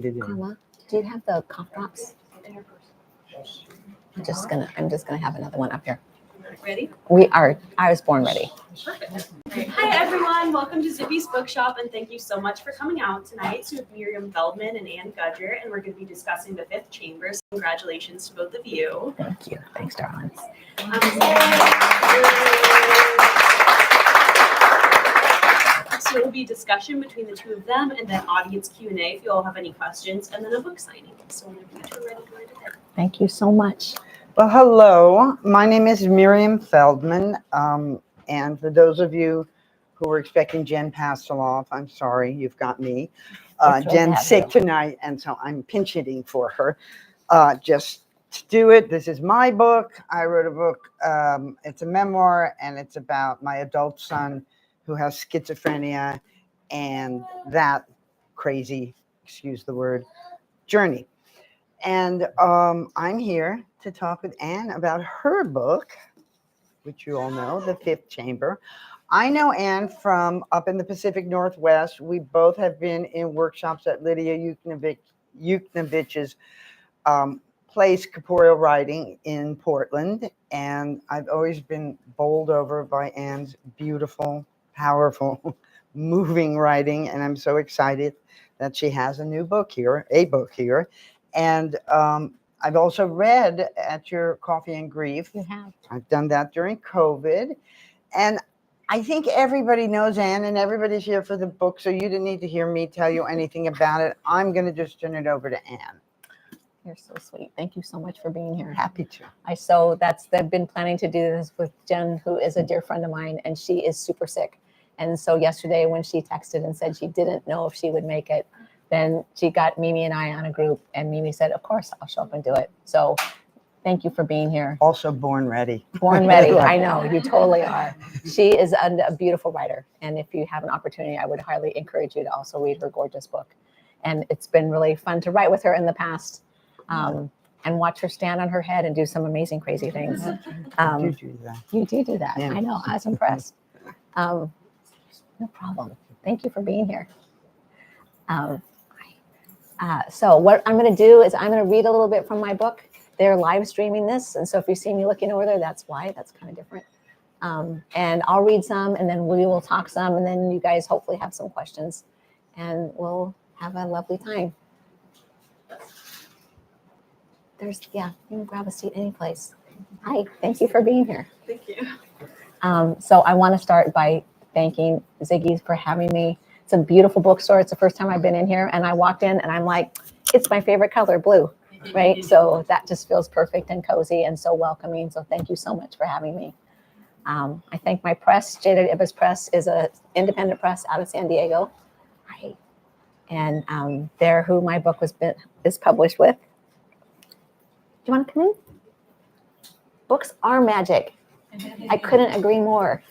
Karma, do you have the cough drops? I'm just gonna have another one up here. Ready? I was born ready. Perfect. Hi everyone, welcome to Zibby's Bookshop, and thank you so much for coming out tonight. So we have Miriam Feldman and Ann Gudger, and we're going to be discussing the Fifth Chamber. So congratulations to both of you. Thank you. Thanks, darlings. So it will be a discussion between the two of them, and then audience Q&A if you all have any questions, and then a book signing. So whenever you two are ready, go right ahead. Thank you so much. Well, hello. My name is Miriam Feldman, and for those of you who were expecting Jenn Pastiloff, I'm sorry, you've got me. Jen's sick tonight, and so I'm pinch hitting for her. Just to do it, this is my book. I wrote a book. It's a memoir, and it's about my adult son who has schizophrenia and that crazy, excuse the word, journey. And I'm here to talk with Ann about her book, which you all know, The Fifth Chamber. I know Ann from up in the Pacific Northwest. We both have been in workshops at Lydia Yuknovich's place, Corporeal Writing in Portland. And I've always been bowled over by Ann's beautiful, powerful, moving writing. And I'm so excited that she has a book here. And I've also read at your Coffee and Grief. You have. I've done that during COVID. And I think everybody knows Ann, and everybody's here for the book, so you didn't need to hear me tell you anything about it. I'm going to just turn it over to Ann. You're so sweet. Thank you so much for being here. Happy to. I've been planning to do this with Jenn, who is a dear friend of mine, and she is super sick. And so yesterday when she texted and said she didn't know if she would make it, then she got Mimi and I on a group, and Mimi said, of course, I'll show up and do it. So thank you for being here. Also born ready. Born ready. I know, you totally are. She is a beautiful writer. And if you have an opportunity, I would highly encourage you to also read her gorgeous book. And it's been really fun to write with her in the past and watch her stand on her head and do some amazing, crazy things. You do that. You do that. Yeah. I know, I was impressed. No problem. Thank you for being here. So what I'm going to do is I'm going to read a little bit from my book. They're live streaming this, and so if you see me looking over there, that's why. That's kind of different. And I'll read some, and then we will talk some, and then you guys hopefully have some questions, and we'll have a lovely time. You can grab a seat any place. Hi, thank you for being here. Thank you. So I want to start by thanking Ziggy for having me. It's a beautiful bookstore. It's the first time I've been in here, and I walked in and I'm like, it's my favorite color, blue, right? So that just feels perfect and cozy and so welcoming. So thank you so much for having me. I thank my press. Jada Ibis Press is an independent press out of San Diego. Hi. And they're who my book is published with. Do you want to come in? Books are magic. I couldn't agree more.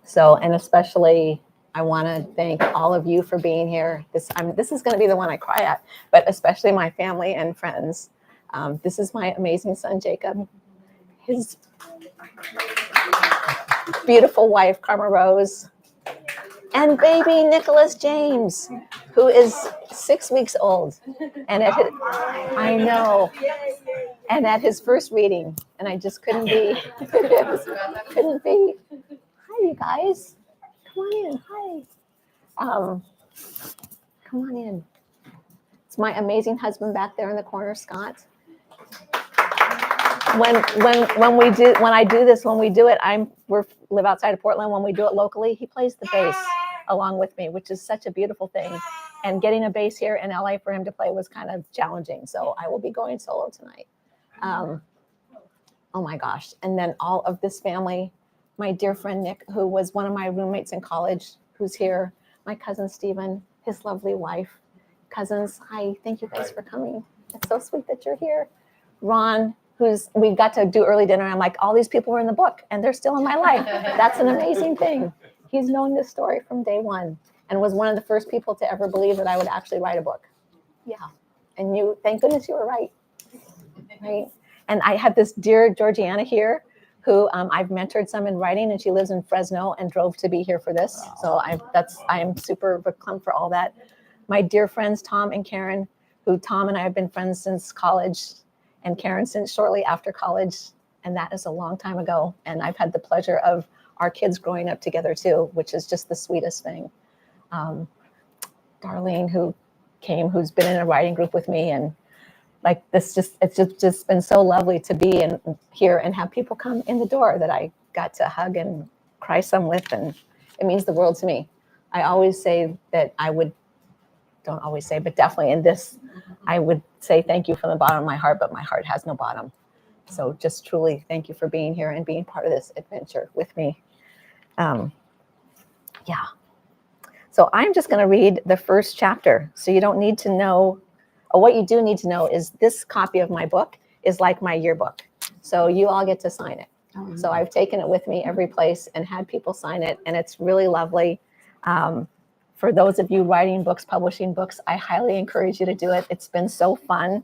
So, and especially, I want to thank all of you for being here. This is going to be the one I cry at, but especially my family and friends. This is my amazing son, Jacob. His beautiful wife, Karma Rose, and baby Nicholas James, who is 6 weeks old. And I know. And at his first reading, and I just couldn't be. Hi, you guys. Come on in. Hi. Come on in. It's my amazing husband back there in the corner, Scott. When I do this, we live outside of Portland. When we do it locally, he plays the bass along with me, which is such a beautiful thing. And getting a bass here in LA for him to play was kind of challenging. So I will be going solo tonight. Oh my gosh. And then all of this family, my dear friend Nick, who was one of my roommates in college, who's here, my cousin Stephen, his lovely wife, cousins. Hi, thank you guys for coming. It's so sweet that you're here. Ron, we got to do early dinner. I'm like, all these people were in the book and they're still in my life. That's an amazing thing. He's known this story from day one and was one of the first people to ever believe that I would actually write a book. Yeah. And thank goodness you were right. Right. And I have this dear Georgiana here who I've mentored some in writing, and she lives in Fresno and drove to be here for this. So I'm super become for all that. My dear friends, Tom and Karen, who Tom and I have been friends since college, and Karen since shortly after college. And that is a long time ago. And I've had the pleasure of our kids growing up together too, which is just the sweetest thing. Darlene, who's been in a writing group with me, and like it's just been so lovely to be in here and have people come in the door that I got to hug and cry some with, and it means the world to me. I always say that don't always say, but definitely in this, I would say thank you from the bottom of my heart, but my heart has no bottom. So just truly thank you for being here and being part of this adventure with me. Yeah. So I'm just going to read the first chapter. So you don't need to know, or what you do need to know is this copy of my book is like my yearbook. So you all get to sign it. So I've taken it with me every place and had people sign it, and it's really lovely. For those of you writing books, publishing books, I highly encourage you to do it. It's been so fun.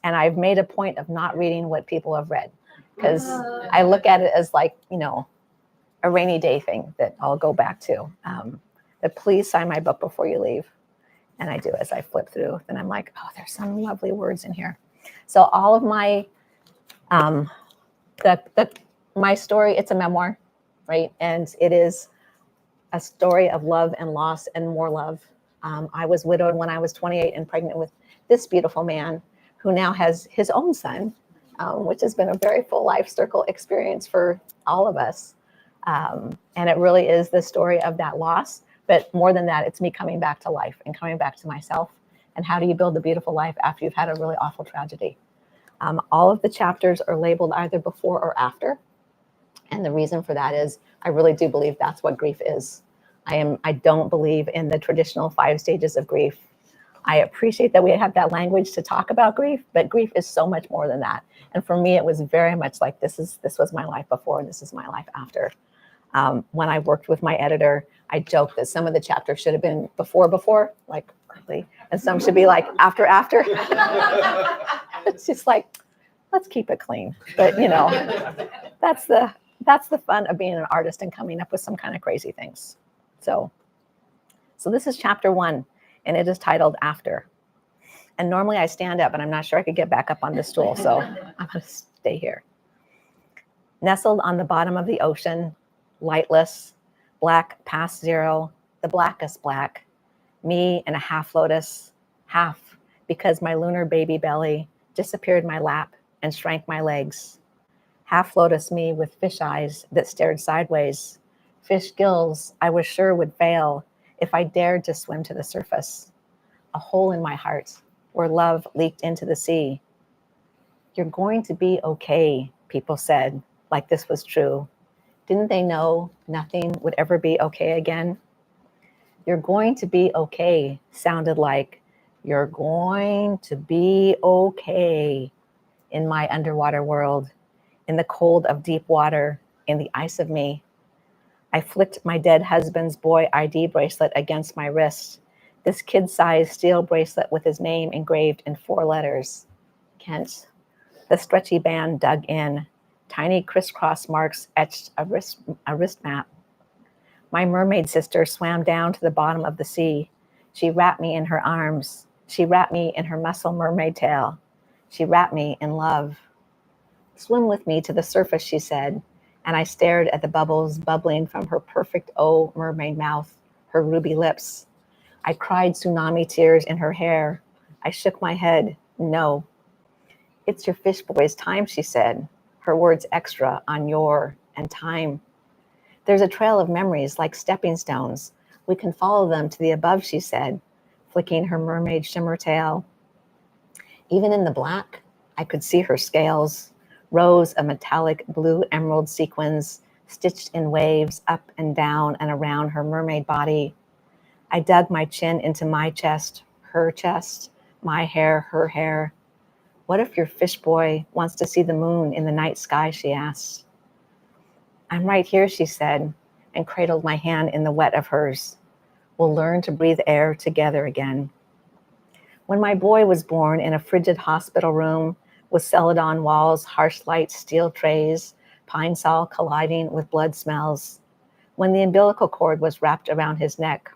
And I've made a point of not reading what people have read, because I look at it as like, a rainy day thing that I'll go back to. But please sign my book before you leave. And I do as I flip through. Then I'm like, oh, there's some lovely words in here. So all of my, my story, it's a memoir, right? And it is a story of love and loss and more love. I was widowed when I was 28 and pregnant with this beautiful man who now has his own son, which has been a very full life circle experience for all of us. And it really is the story of that loss. But more than that, it's me coming back to life and coming back to myself. And how do you build a beautiful life after you've had a really awful tragedy? All of the chapters are labeled either before or after. And the reason for that is I really do believe that's what grief is. I don't believe in the traditional 5 stages of grief. I appreciate that we have that language to talk about grief, but grief is so much more than that. And for me, it was very much like this was my life before, and this is my life after. When I worked with my editor, I joked that some of the chapters should have been before, like early, and some should be like after. It's just like, let's keep it clean. But that's the fun of being an artist and coming up with some kind of crazy things. So this is chapter 1, and it is titled After. And normally I stand up, and I'm not sure I could get back up on the stool, so I'm going to stay here. Nestled on the bottom of the ocean, lightless, black past zero, the blackest black, me in a half lotus, half because my lunar baby belly disappeared my lap and shrank my legs. Half lotus me with fish eyes that stared sideways, fish gills I was sure would fail if I dared to swim to the surface. A hole in my heart where love leaked into the sea. You're going to be okay, people said, like this was true. Didn't they know nothing would ever be okay again? You're going to be okay sounded like you're going to be okay in my underwater world, in the cold of deep water, in the ice of me. I flicked my dead husband's boy ID bracelet against my wrist, this kid-sized steel bracelet with his name engraved in 4 letters, Kent. The stretchy band dug in, tiny crisscross marks etched a wrist map. My mermaid sister swam down to the bottom of the sea. She wrapped me in her arms. She wrapped me in her muscle mermaid tail. She wrapped me in love. Swim with me to the surface, she said, and I stared at the bubbles bubbling from her perfect O mermaid mouth, her ruby lips. I cried tsunami tears in her hair. I shook my head. No. It's your fish boy's time, she said, her words extra on your and time. There's a trail of memories like stepping stones. We can follow them to the above, she said, flicking her mermaid shimmer tail. Even in the black, I could see her scales, rows of metallic blue emerald sequins stitched in waves up and down and around her mermaid body. I dug my chin into my chest, my hair, her hair. What if your fish boy wants to see the moon in the night sky, she asked. I'm right here, she said, and cradled my hand in the wet of hers. We'll learn to breathe air together again. When my boy was born in a frigid hospital room with celadon walls, harsh light steel trays, pine sol colliding with blood smells, when the umbilical cord was wrapped around his neck.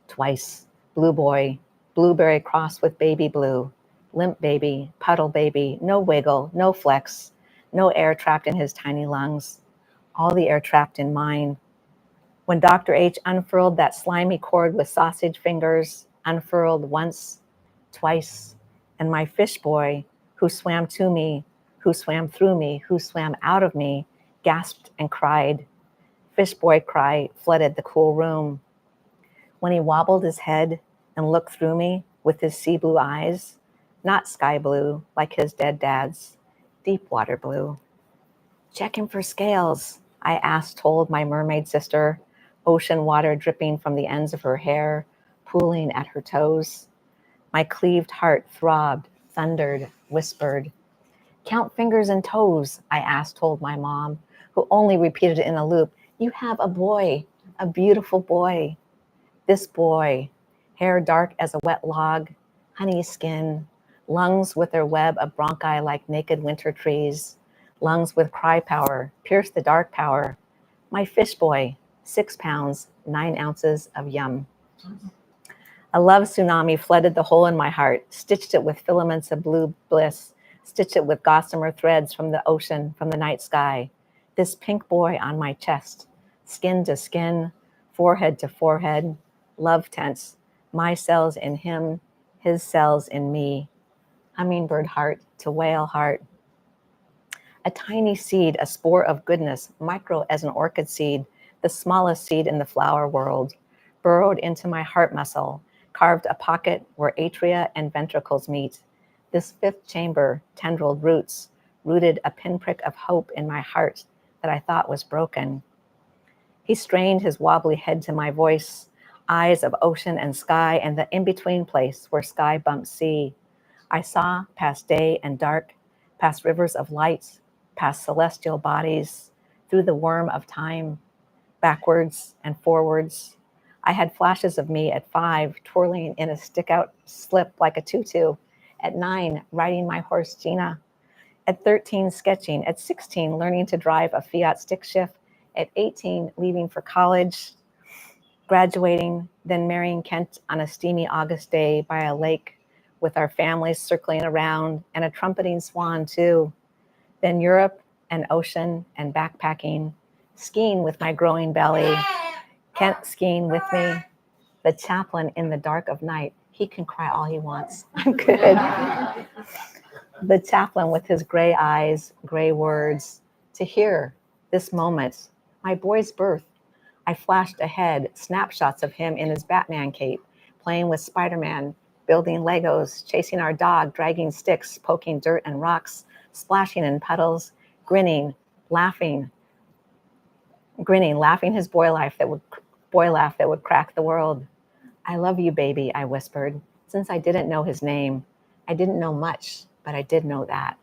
Twice, blue boy, blueberry crossed with baby blue, limp baby, puddle baby, no wiggle, no flex, no air trapped in his tiny lungs, all the air trapped in mine. When Dr. H unfurled that slimy cord with sausage fingers, unfurled once, twice, and my fish boy, who swam to me, who swam through me, who swam out of me, gasped and cried. Fish boy cry flooded the cool room. When he wobbled his head and looked through me with his sea blue eyes, not sky blue like his dead dad's, deep water blue. Check him for scales, I asked, told my mermaid sister, ocean water dripping from the ends of her hair, pooling at her toes. My cleaved heart throbbed, thundered, whispered. Count fingers and toes, I asked, told my mom, who only repeated it in a loop. You have a boy, a beautiful boy. This boy, hair dark as a wet log, honey skin, lungs with their web of bronchi like naked winter trees, lungs with cry power, pierce the dark power. My fish boy, 6 pounds, 9 ounces of yum. A love tsunami flooded the hole in my heart, stitched it with filaments of blue bliss, stitched it with gossamer threads from the ocean, from the night sky. This pink boy on my chest, skin to skin, forehead to forehead, love tense, my cells in him, his cells in me. Hummingbird heart to whale heart. A tiny seed, a spore of goodness, micro as an orchid seed, the smallest seed in the flower world, burrowed into my heart muscle, carved a pocket where atria and ventricles meet. This fifth chamber, tendrilled roots, rooted a pinprick of hope in my heart that I thought was broken. He strained his wobbly head to my voice, eyes of ocean and sky and the in-between place where sky bumps sea. I saw past day and dark, past rivers of light, past celestial bodies, through the worm of time, backwards and forwards. I had flashes of me at 5, twirling in a stick-out slip like a tutu. At 9, riding my horse Gina. At 13, sketching. At 16, learning to drive a Fiat stick shift. At 18, leaving for college, graduating, then marrying Kent on a steamy August day by a lake with our families circling around and a trumpeting swan too. Then Europe and ocean and backpacking, skiing with my growing belly, Kent skiing with me, the chaplain in the dark of night. He can cry all he wants. I'm good. The chaplain with his gray eyes, gray words, to hear this moment, my boy's birth. I flashed ahead, snapshots of him in his Batman cape, playing with Spider-Man, building Legos, chasing our dog, dragging sticks, poking dirt and rocks, splashing in puddles, grinning, laughing his boy laugh that would crack the world. I love you, baby, I whispered. Since I didn't know his name, I didn't know much, but I did know that.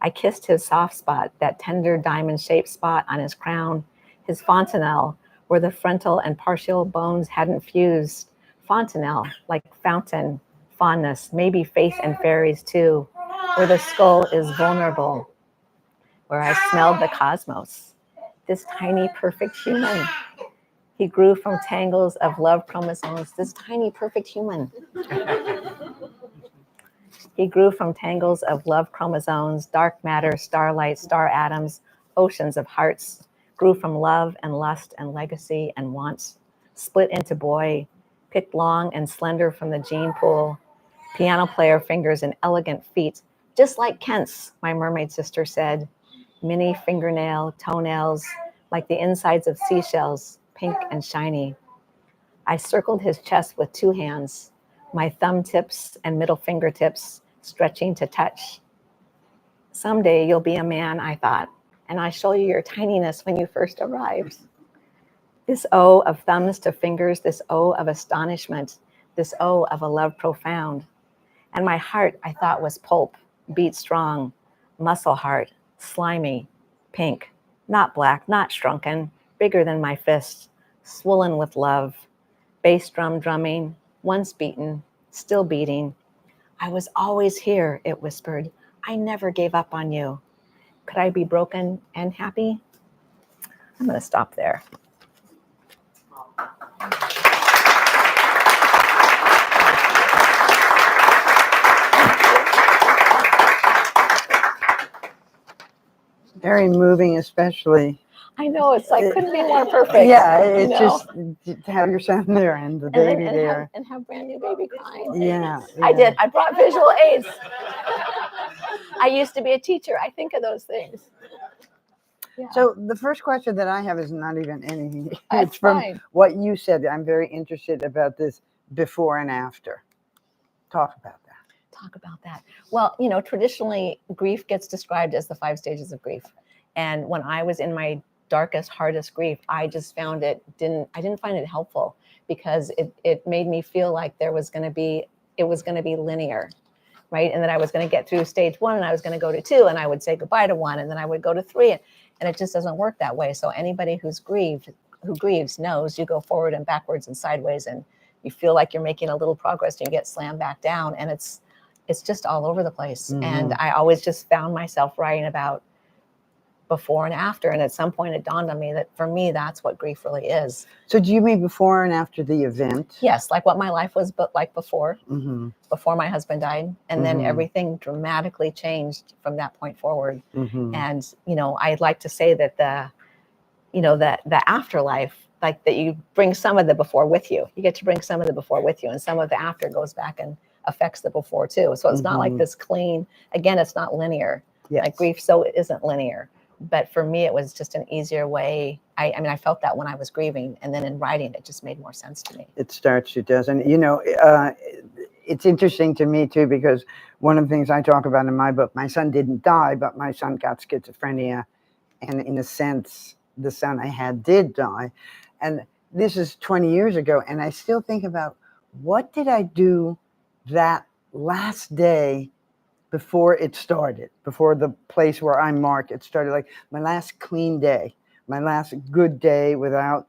I kissed his soft spot, that tender diamond-shaped spot on his crown, his fontanelle, where the frontal and partial bones hadn't fused. Fontanelle, like fountain, fondness, maybe faith and fairies too, where the skull is vulnerable, where I smelled the cosmos. This tiny, perfect human. He grew from tangles of love chromosomes. This tiny, perfect human. He grew from tangles of love chromosomes, dark matter, starlight, star atoms, oceans of hearts. Grew from love and lust and legacy and wants. Split into boy, picked long and slender from the gene pool. Piano player fingers and elegant feet, just like Kent's, my mermaid sister said. Mini fingernail, toenails, like the insides of seashells, pink and shiny. I circled his chest with 2 hands, my thumb tips and middle fingertips stretching to touch. Someday you'll be a man, I thought, and I show you your tininess when you first arrived. This O of thumbs to fingers, this O of astonishment, this O of a love profound. And my heart, I thought, was pulp, beat strong, muscle heart, slimy, pink, not black, not shrunken, bigger than my fist, swollen with love, bass drum drumming, once beaten, still beating. I was always here, it whispered. I never gave up on you. could I be broken and happy? I'm going to stop there. Very moving, especially. I know, it's like, couldn't be more perfect. Yeah, it's you know? just to have your son there and the baby there. And have brand new baby crying. Yeah, I yeah. did. I brought visual aids. I used to be a teacher. I think of those things. Yeah. So the first question that I have is not even anything. That's It's from fine. what you said. I'm very interested about this before and after. Talk about that. Talk about that. Well, you know, traditionally grief gets described as the 5 stages of grief. And when I was in my darkest, hardest grief, I just found I didn't find it helpful, because it made me feel like it was going to be linear, right? And that I was going to get through stage 1 and I was going to go to 2 and I would say goodbye to 1 and then I would go to 3. And it just doesn't work that way. So anybody who grieves knows you go forward and backwards and sideways, and you feel like you're making a little progress and you get slammed back down, and it's just all over the place. Mhm. And I always just found myself writing about before and after. And at some point it dawned on me that for me, that's what grief really is. So do you mean before and after the event? Yes, like what my life was like before my husband died. And then everything dramatically changed from that point forward. And, you know, I'd like to say that the afterlife, like that you bring some of the before with you. You get to bring some of the before with you, and some of the after goes back and affects the before too. So it's not like this clean, again, it's not linear. Yes. Like grief, so it isn't linear. But for me, it was just an easier way. I mean, I felt that when I was grieving, and then in writing, it just made more sense to me. It does. And, you know, it's interesting to me too, because one of the things I talk about in my book, my son didn't die, but my son got schizophrenia. And in a sense, the son I had did die. And this is 20 years ago. And I still think about, what did I do that last day before it started, before the place where I mark it started, like my last clean day, my last good day without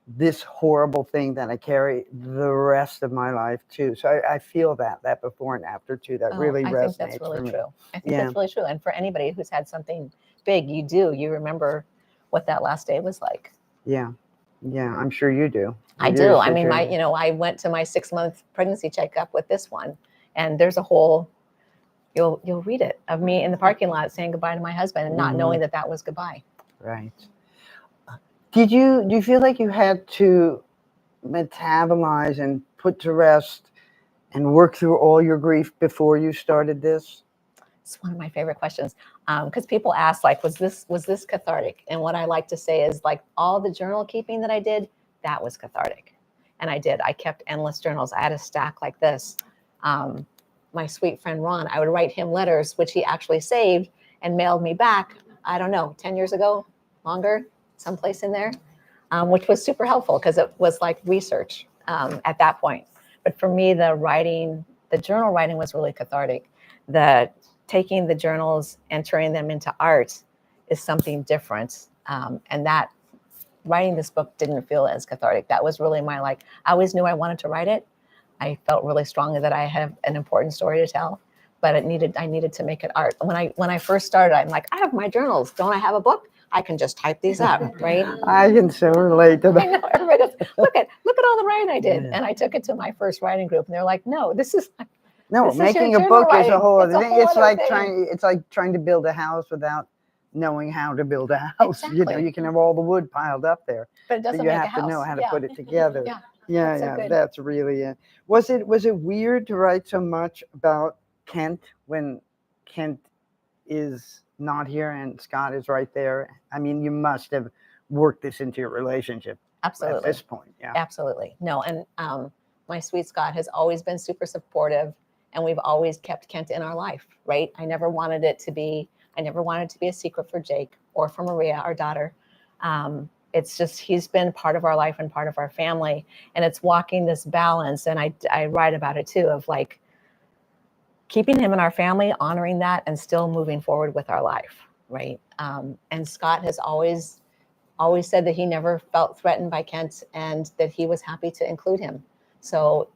this horrible thing that I carry the rest of my life too. So I feel that before and after too, that really resonates. I think that's really true. I think Yeah. that's really true. And for anybody who's had something big, you remember what that last day was like. Yeah. Yeah, I'm sure you do. I do. I mean, I went to my 6-month pregnancy checkup with this one, and there's a whole, you'll read it, of me in the parking lot saying goodbye to my husband and not knowing that was goodbye. Right. Do you feel like you had to metabolize and put to rest and work through all your grief before you started this? It's one of my favorite questions, because people ask, like, was this cathartic? And what I like to say is, like, all the journal keeping that I did, that was cathartic. And I did. I kept endless journals. I had a stack like this. My sweet friend Ron, I would write him letters, which he actually saved and mailed me back, I don't know, 10 years ago, longer, someplace in there, which was super helpful because it was like research at that point. But for me, the journal writing was really cathartic. Taking the journals and turning them into art is something different. And that writing this book didn't feel as cathartic. That was really I always knew I wanted to write it. I felt really strongly that I have an important story to tell, but I needed to make it art. When I first started, I'm like, I have my journals. Don't I have a book? I can just type these up, right? I can so relate to I that. know, everybody goes, look at all the writing I did. And I took it to my first writing group, and they're like, no, this is Making a your book is a journal whole writing. other thing. It's a whole other thing. It's like trying to build a house without knowing how to build a house. You know, Exactly. you can have all the wood piled up there, But it doesn't but you make a have to house. know how to Yeah. put it together. Yeah. Yeah, That's so good. that's really it. Was it weird to write so much about Kent when Kent is not here and Scott is right there? I mean, you must have worked this into your relationship Absolutely. at this point. Yeah. Absolutely. No, and my sweet Scott has always been super supportive, and we've always kept Kent in our life, right? I never wanted it to be a secret for Jake or for Maria, our daughter. It's just, he's been part of our life and part of our family, and it's walking this balance. And I write about it too, of like keeping him in our family, honoring that, and still moving forward with our life, right? And Scott has always said that he never felt threatened by Kent and that he was happy to include him. So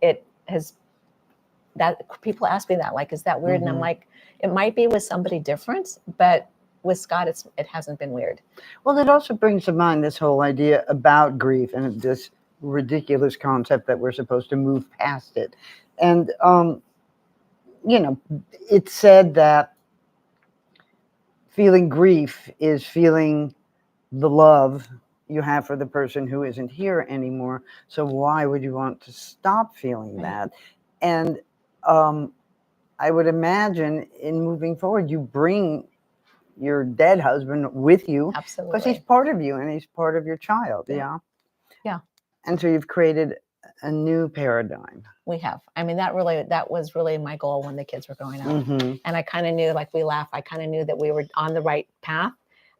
that people ask me that, like, is that weird? And I'm like, it might be with somebody different, but with Scott, it hasn't been weird. Well, it also brings to mind this whole idea about grief and this ridiculous concept that we're supposed to move past it. And, it's said that feeling grief is feeling the love you have for the person who isn't here anymore. So why would you want to stop feeling that? And I would imagine in moving forward, you bring your dead husband with you. Absolutely. Because he's part of you and he's part of your child. Yeah. Yeah. And so you've created a new paradigm. We have. I mean, that was really my goal when the kids were growing up. Mm-hmm. And I kind of knew, like we laugh, I kind of knew that we were on the right path.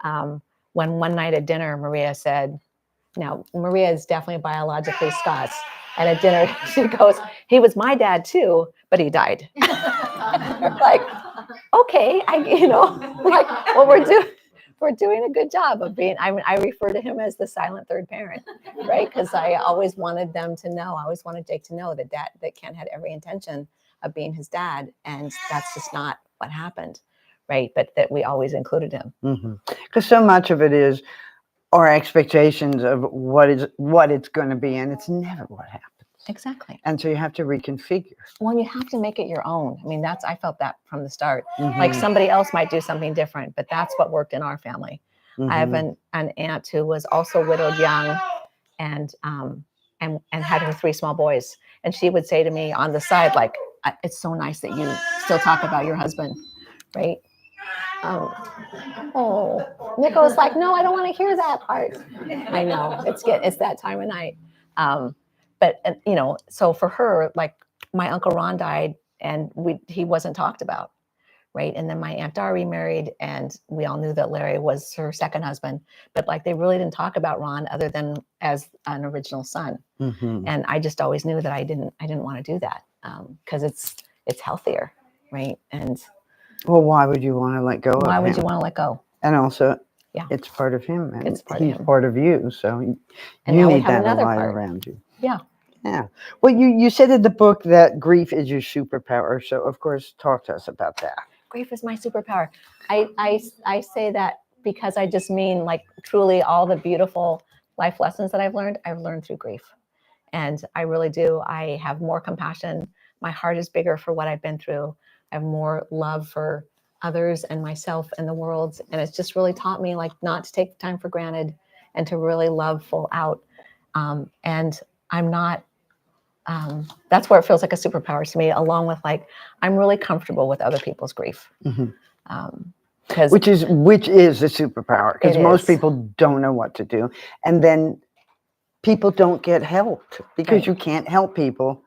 When one night at dinner, Maria said, now Maria is definitely biologically Scott's. And at dinner, she goes, he was my dad too, but he died. Like, okay, like, well, we're doing a good job of being, I refer to him as the silent third parent, right? Because I always wanted them to know, I always wanted Jake to know that Ken had every intention of being his dad. And that's just not what happened, right? But that we always included him. Because so much of it is our expectations of what it's going to be, and it's never what happens. Exactly. And so you have to reconfigure. Well, you have to make it your own. I mean, I felt that from the start. Mm-hmm. Like somebody else might do something different, but that's what worked in our family. Mm-hmm. I have an aunt who was also widowed young and had her 3 small boys. And she would say to me on the side, like, it's so nice that you still talk about your husband, right? Nico was like, no, I don't want to hear that part. I know, it's that time of night. But so for her, like my Uncle Ron died and he wasn't talked about, right? And then my Aunt Dar remarried and we all knew that Larry was her second husband, but like they really didn't talk about Ron other than as an original son. Mm-hmm. And I just always knew that I didn't want to do that because it's healthier, right? And well, why would you want to let go of him? Why would you want to let go? And also, yeah, it's part of him, and it's he's part of you. So you now need that alive around you. Yeah. Yeah. Well, you said in the book that grief is your superpower. So, of course, talk to us about that. Grief is my superpower. I say that because I just mean like truly all the beautiful life lessons that I've learned through grief. And I really do. I have more compassion. My heart is bigger for what I've been through. I have more love for others and myself and the world. And it's just really taught me like not to take time for granted and to really love full out. And I'm not, that's where it feels like a superpower to me, along with like, I'm really comfortable with other people's grief. Mm-hmm. Which is the superpower, because most people don't know what to do. And then people don't get helped because you can't help people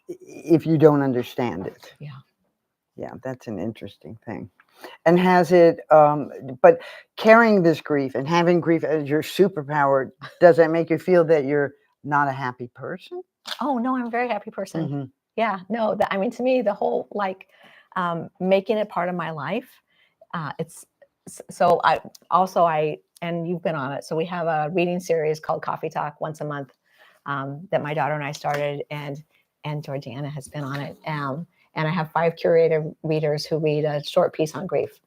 if you don't understand it. Yeah. Yeah, that's an interesting thing. And has it, but carrying this grief and having grief as your superpower, does that make you feel that you're not a happy person? Oh, no, I'm a very happy person. Mm-hmm. Yeah, no, I mean, to me, the whole, like, making it part of my life, so and you've been on it. So we have a reading series called Coffee Talk once a month that my daughter and I started, and Georgiana has been on it. And I have 5 curated readers who read a short piece on grief.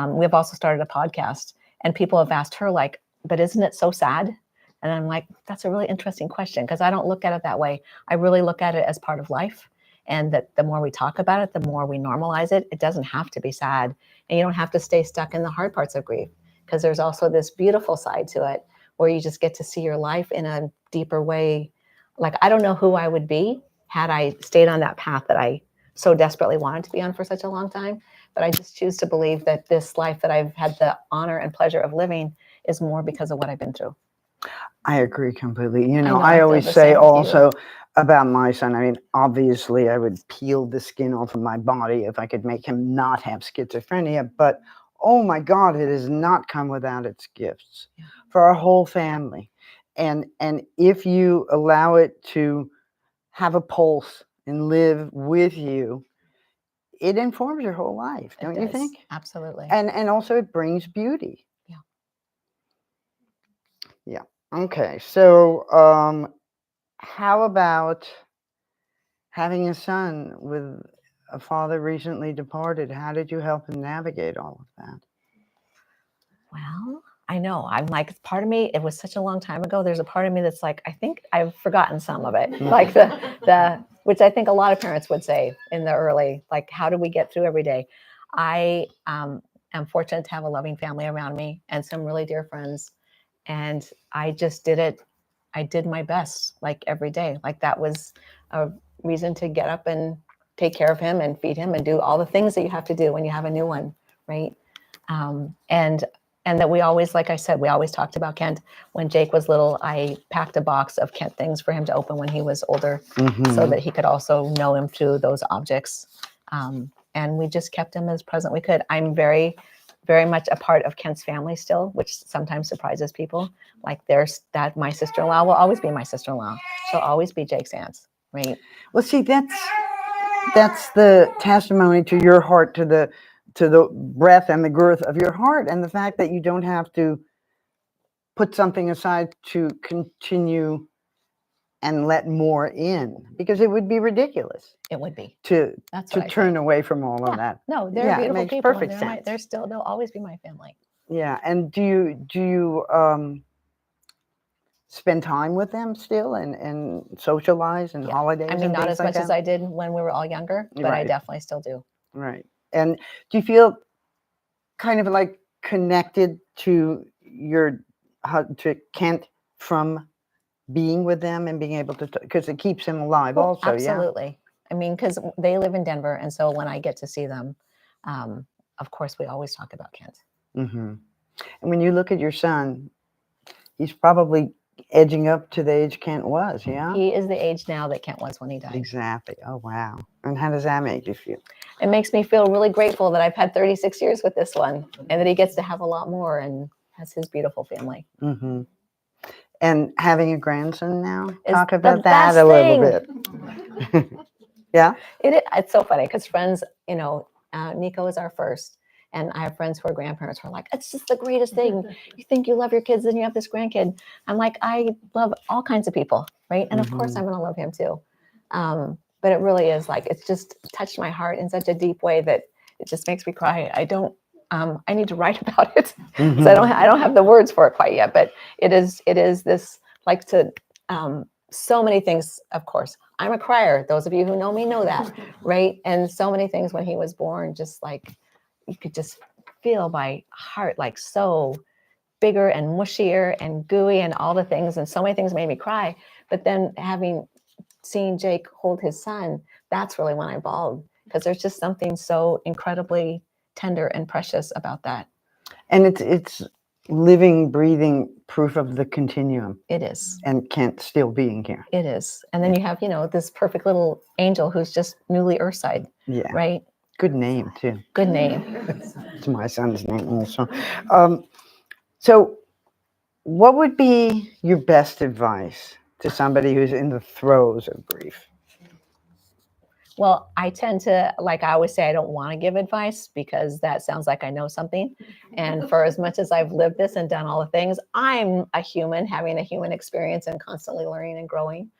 We've also started a podcast, and people have asked her, like, but isn't it so sad? And I'm like, that's a really interesting question, because I don't look at it that way. I really look at it as part of life, and that the more we talk about it, the more we normalize it. It doesn't have to be sad, and you don't have to stay stuck in the hard parts of grief, because there's also this beautiful side to it where you just get to see your life in a deeper way. Like, I don't know who I would be had I stayed on that path that I so desperately wanted to be on for such a long time. But I just choose to believe that this life that I've had the honor and pleasure of living is more because of what I've been through. I agree completely. I always say also about my son, I mean, obviously I would peel the skin off of my body if I could make him not have schizophrenia, but oh my God, it has not come without its gifts for our whole family. And if you allow it to have a pulse and live with you, it informs your whole life, don't you think? Absolutely. And also it brings beauty. Yeah. Yeah. Okay. So how about having a son with a father recently departed? How did you help him navigate all of that? Well, I know. I'm like, part of me, it was such a long time ago. There's a part of me that's like, I think I've forgotten some of it. Like which I think a lot of parents would say in the early, like, how do we get through every day? I am fortunate to have a loving family around me and some really dear friends. And I just did it. I did my best, like every day. Like that was a reason to get up and take care of him and feed him and do all the things that you have to do when you have a new one, right? And that we always, like I said, we always talked about Kent. When Jake was little, I packed a box of Kent things for him to open when he was older, so that he could also know him through those objects. And we just kept him as present we could. I'm very, very much a part of Kent's family still, which sometimes surprises people. Like there's that my sister-in-law will always be my sister-in-law. She'll always be Jake's aunt, right? Well, see, that's the testimony to your heart, to the breadth and the girth of your heart, and the fact that you don't have to put something aside to continue and let more in, because it would be ridiculous. It would be to That's what I turn think. away from all of that. No, they're Yeah, it beautiful makes people. perfect and sense. they'll always be my family. Yeah, and do you spend time with them still and socialize and holidays? I mean, and not things as like much as that? I did when we were all younger, but I Right. definitely still do. Right. And do you feel kind of like connected to to Kent from being with them and being able to, because it keeps him alive Well, also, absolutely. I mean, because they live in Denver, and so when I get to see them, of course, we always talk about Kent. yeah? And when you look at your son, he's probably edging up to the age Kent was, yeah? He is the age now that Kent was when he died. Exactly. Oh, wow. And how does that make you feel? It makes me feel really grateful that I've had 36 years with this one, and that he gets to have a lot more and has his beautiful family. And having a grandson now? Is Talk the about that a best little bit. Yeah? It's so funny because friends, Nico is our first. And I have friends who are grandparents who are like, it's just the greatest thing. You think you love your kids, and you have this grandkid. I'm like, I love all kinds of people, right? And of course, I'm going to love him too. But it really is like, it's just touched my heart in such a deep way that it just makes me cry. I need to write about it. So I don't have the words for it quite yet, but it is this, like, to so many things. Of course, I'm a crier. Those of you who know me know that, right? And so many things when he was born, just like, you could just feel my heart like so bigger and mushier and gooey and all the things. And so many things made me cry. But then seen Jake hold his son, that's really when I bawled, because there's just something so incredibly tender and precious about that. And it's living, breathing proof of the continuum. It is. And Kent still being here. It is. And then you have, this perfect little angel who's just newly Earthside. Yeah. Right? Good name, too. Good name. It's my son's name also. So what would be your best advice to somebody who's in the throes of grief? Well, I tend to, like I always say, I don't want to give advice because that sounds like I know something. And for as much as I've lived this and done all the things, I'm a human having a human experience and constantly learning and growing.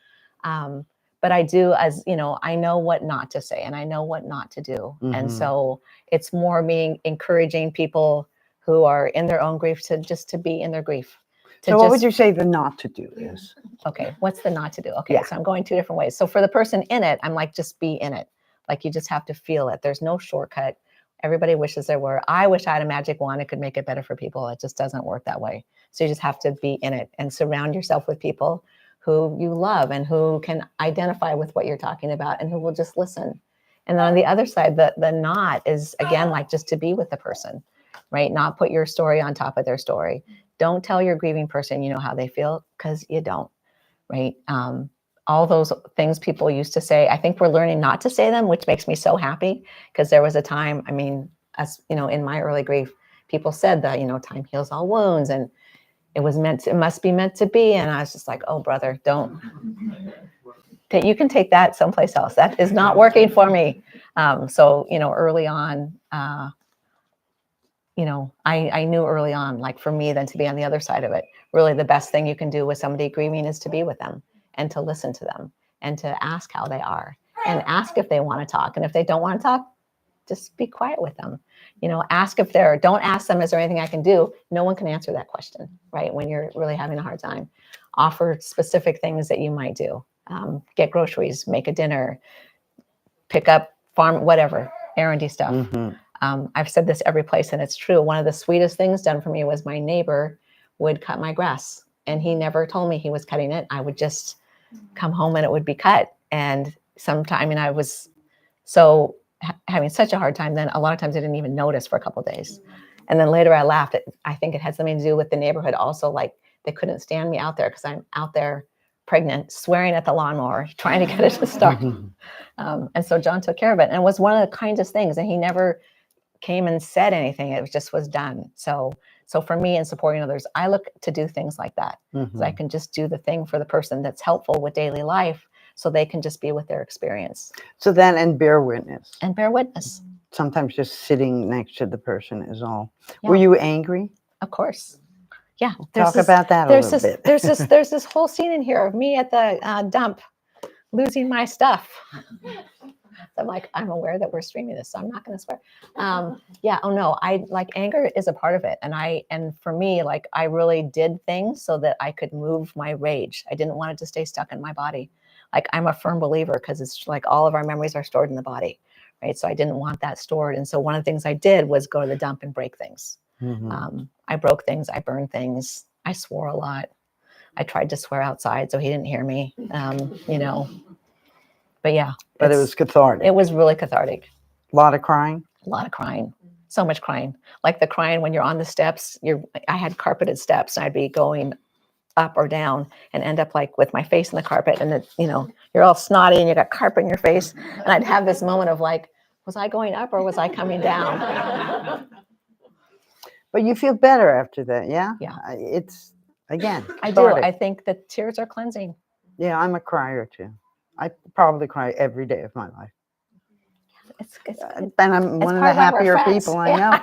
But I do, I know what not to say and I know what not to do. And so it's more me encouraging people who are in their own grief to be in their grief. So what would you say the not to do is? Okay, what's the not to do? Okay, Yeah. So I'm going two different ways. So for the person in it, I'm like, just be in it. Like, you just have to feel it. There's no shortcut. Everybody wishes there were. I wish I had a magic wand. It could make it better for people. It just doesn't work that way. So you just have to be in it and surround yourself with people who you love and who can identify with what you're talking about and who will just listen. And then on the other side, the not is, again, like, just to be with the person, right? Not put your story on top of their story. Don't tell your grieving person how they feel, because you don't, right? All those things people used to say, I think we're learning not to say them, which makes me so happy, because there was a time, in my early grief, people said that, time heals all wounds, and it must be meant to be. And I was just like, oh, brother, don't. You can take that someplace else. That is not working for me. So, early on, I knew early on, like, for me, then to be on the other side of it, really the best thing you can do with somebody grieving is to be with them and to listen to them and to ask how they are and ask if they want to talk. And if they don't want to talk, just be quiet with them. Don't ask them, is there anything I can do? No one can answer that question, right? When you're really having a hard time. Offer specific things that you might do. Get groceries, make a dinner, pick up farm, whatever, errandy stuff. I've said this every place, and it's true. One of the sweetest things done for me was my neighbor would cut my grass, and he never told me he was cutting it. I would just come home and it would be cut. And sometime, and I was so having such a hard time, then a lot of times I didn't even notice for a couple of days. And then later I laughed. I think it had something to do with the neighborhood also. Like they couldn't stand me out there because I'm out there pregnant, swearing at the lawnmower, trying to get it to start. And so John took care of it. And it was one of the kindest things. And he never came and said anything. It just was done. So for me in supporting others, I look to do things like that. So I can just do the thing for the person that's helpful with daily life, so they can just be with their experience. So that, and bear witness. And bear witness. Sometimes just sitting next to the person is all. Yeah. Were you angry? Of course. Yeah. Talk about that a little bit. There's this whole scene in here of me at the dump losing my stuff. I'm like, I'm aware that we're streaming this, so I'm not going to swear. Anger is a part of it. And for me, like, I really did things so that I could move my rage. I didn't want it to stay stuck in my body. Like, I'm a firm believer, because it's like all of our memories are stored in the body, right? So I didn't want that stored. And so one of the things I did was go to the dump and break things. I broke things. I burned things. I swore a lot. I tried to swear outside so he didn't hear me, But yeah. But it was cathartic. It was really cathartic. A lot of crying? A lot of crying. So much crying. Like the crying when you're on the steps. I had carpeted steps, and I'd be going up or down and end up like with my face in the carpet, and you're all snotty and you got carpet in your face. And I'd have this moment of like, was I going up or was I coming down? But you feel better after that, yeah? Yeah. It's, again, I do. cathartic. I think that tears are cleansing. Yeah, I'm a crier too. I probably cry every day of my life. It's And I'm one of the part of why we're happier friends. people I Yeah,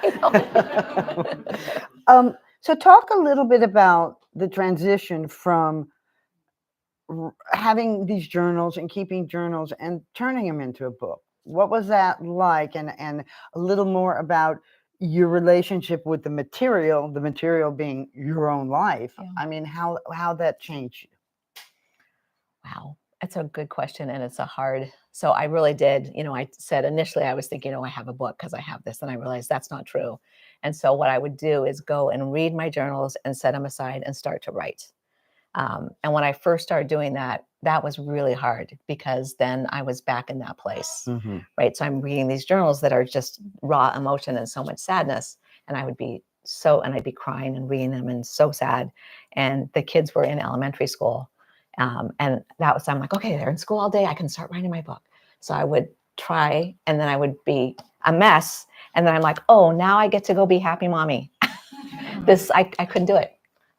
know. So talk a little bit about the transition from having these journals and keeping journals and turning them into a book. What was that like? And a little more about your relationship with the material being your own life. Yeah. I mean, how that changed you. Wow. That's a good question. And it's so I really did, I said initially I was thinking, I have a book because I have this. And I realized that's not true. And so what I would do is go and read my journals and set them aside and start to write. And when I first started doing that, that was really hard, because then I was back in that place, right? So I'm reading these journals that are just raw emotion and so much sadness. And I'd be crying and reading them and so sad. And the kids were in elementary school. And I'm like, okay, they're in school all day. I can start writing my book. So I would try, and then I would be a mess. And then I'm like, oh, now I get to go be happy mommy. I couldn't do it.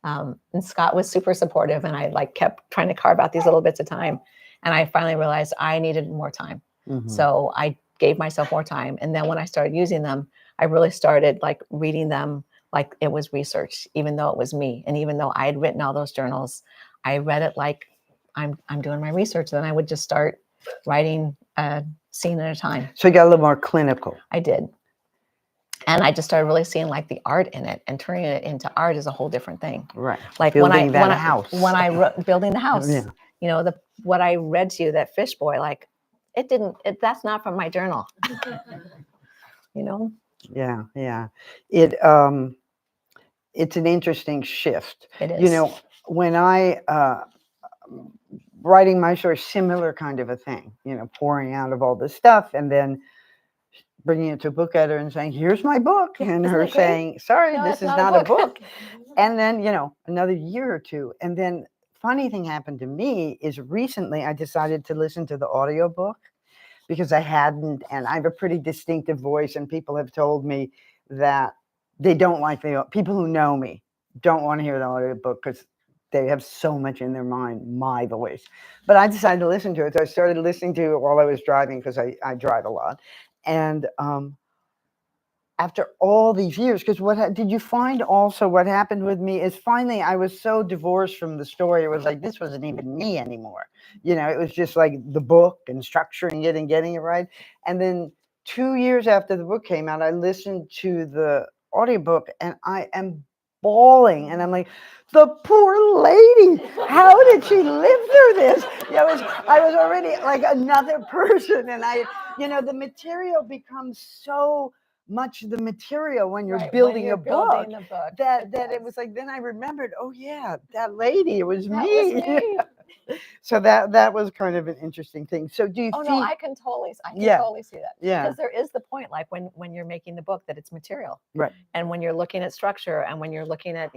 And Scott was super supportive, and I kept trying to carve out these little bits of time. And I finally realized I needed more time. So I gave myself more time. And then when I started using them, I really started reading them like it was research, even though it was me. And even though I had written all those journals, I read it like I'm doing my research. Then I would just start writing a scene at a time. So you got a little more clinical. I did. And I just started really seeing the art in it, and turning it into art is a whole different thing. Right. Like building house. When I wrote building the house, Yeah. What I read to you, that fish boy, that's not from my journal. Yeah. It's an interesting shift. It is. When I writing my story, similar kind of a thing, pouring out of all this stuff and then bringing it to a book editor and saying, here's my book. And her saying, sorry, No, this is it's not a book. And then, another year or two. And then funny thing happened to me is recently I decided to listen to the audiobook, because I hadn't, and I have a pretty distinctive voice, and people have told me that they don't like people who know me don't want to hear the audiobook because they have so much in their mind, my voice. But I decided to listen to it. So I started listening to it while I was driving, because I drive a lot. And after all these years, because did you find also what happened with me is finally I was so divorced from the story. It was like, this wasn't even me anymore. It was just like the book and structuring it and getting it right. And then 2 years after the book came out, I listened to the audiobook and I am bawling. And I'm like, the poor lady, how did she live through this? I was already like another person. And the material becomes so much the material when you're building a book. Building the book. That it was like, then I remembered, oh yeah, that lady, it was That me. was me. So that was kind of an interesting thing. So do you Oh think? no, I can totally see that. Yeah. Because there is the point, like when you're making the book, that it's material. Right. And when you're looking at structure, and when you're looking at,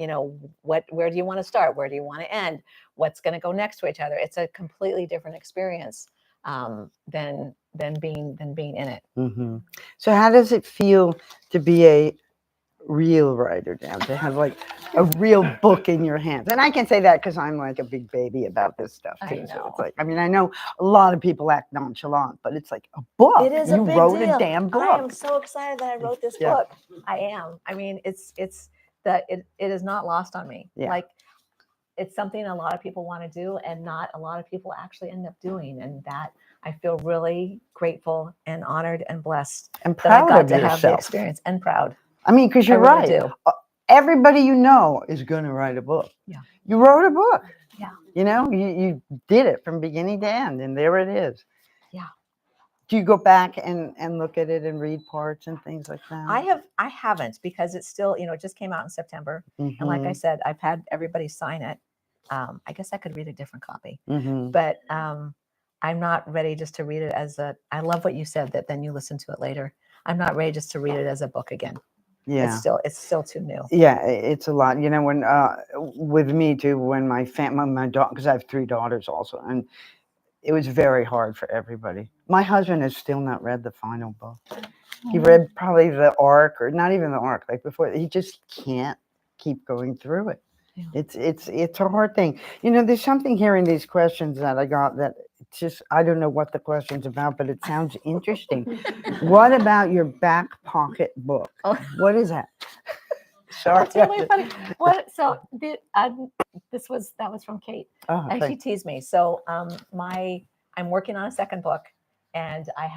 where do you want to start? Where do you want to end? What's going to go next to each other? It's a completely different experience than being in it. Mm-hmm. So how does it feel to be a real writer now, to have like a real book in your hands? And I can say that because I'm like a big baby about this stuff too. I know. So it's like, I know a lot of people act nonchalant, but it's like a book. It is you a big wrote deal. a damn book. I am so excited that I wrote this Yeah. book. I am. I mean, it's that it is not lost on me. Yeah. Like, it's something a lot of people want to do, and not a lot of people actually end up doing. And that I feel really grateful and honored and blessed And that I proud got of to have the yourself. experience, and proud. I mean, because you're I really right. do. Everybody is going to write a book. Yeah. You wrote a book. Yeah. You did it from beginning to end, and there it is. Yeah. Do you go back and look at it and read parts and things like that? I haven't, because it's still, it just came out in September. And like I said, I've had everybody sign it. I guess I could read a different copy, but I'm not ready just to read it I love what you said, that then you listen to it later. I'm not ready just to read it as a book again. Yeah. It's still too new. Yeah, it's a lot. When with me too, when my daughter, because I have 3 daughters also, and it was very hard for everybody. My husband has still not read the final book. He read probably the arc, or not even the arc, like before. He just can't keep going through it. Yeah. It's a hard thing. There's something here in these questions that I got that just, I don't know what the question's about, but it sounds interesting. What about your back pocket book? Oh. What is that? Sorry. That's really funny. So that was from Kate, and she teased me. So I'm working on a second book, and I